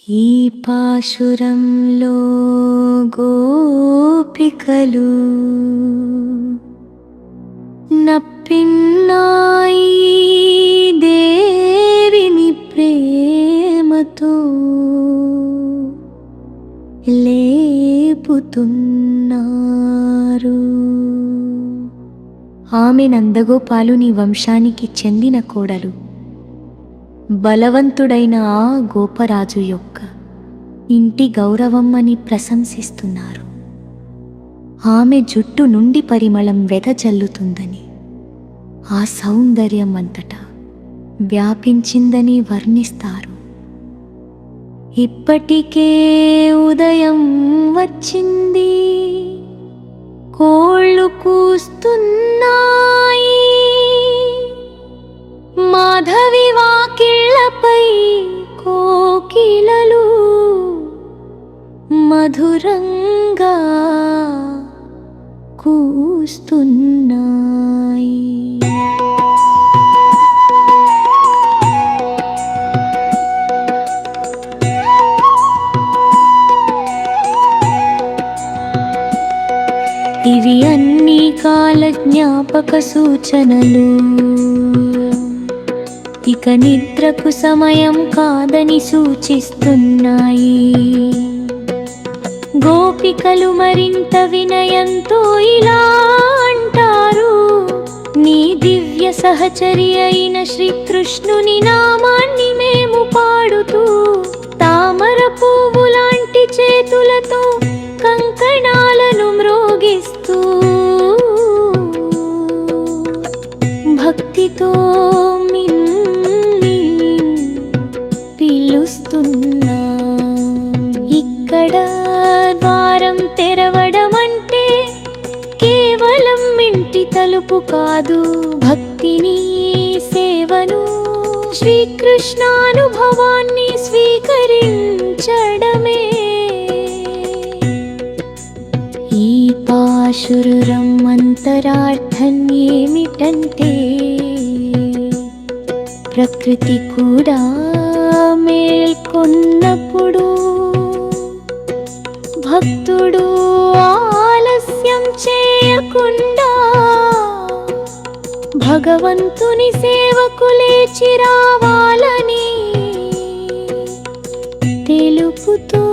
ఈ పాశురంలో గోపికలు నప్పిన్నాయి దేవిని ప్రేమతో లేపుతున్నారు. ఆమె నందగోపాలు నీ వంశానికి చెందిన కోడలు. బలవంతుడైన ఆ గోపరాజు యొక్క ఇంటి గౌరవమ్మని ప్రశంసిస్తున్నారు. ఆమె జుట్టు నుండి పరిమళం వెదజల్లుతుందని, ఆ సౌందర్యం అంతటా వ్యాపించిందని వర్ణిస్తారు. ఇప్పటికే ఉదయం వచ్చింది, కోళ్ళు కూస్తున్నాయి, మాధవి వాకిళ్లపై కోకిలలు మధురంగా కూస్తున్నాయి. ఇవి అన్ని కాల జ్ఞాపక సూచనలు, ఇక నిద్రకు సమయం కాదని సూచిస్తున్నాయి. గోపికలు మరింత వినయంతో ఇలా అంటారు, నీ దివ్య సహచరి అయిన శ్రీకృష్ణుని నామాన్ని మేము పాడుతూ, తామర పువ్వు లాంటి చేతులతో కంకణాలను మ్రోగిస్తూ, భక్తితో మిమ్మల్ని పిలుస్తున్నా. ఇక్కడ ద్వారం తెరవడం అంటే కేవలం ఇంటి తలుపు కాదు, భక్తిని, సేవను, శ్రీకృష్ణానుభవాన్ని స్వీకరించడమే. ఈ పాశురం అంతరార్థం ఏమిటంటే, ప్రకృతి కూడా మేల్కొన్నప్పుడు భక్తుడు ఆలస్యం చేయకుండా భగవంతుని సేవకు లేచి రావాలని తెలుపుతూ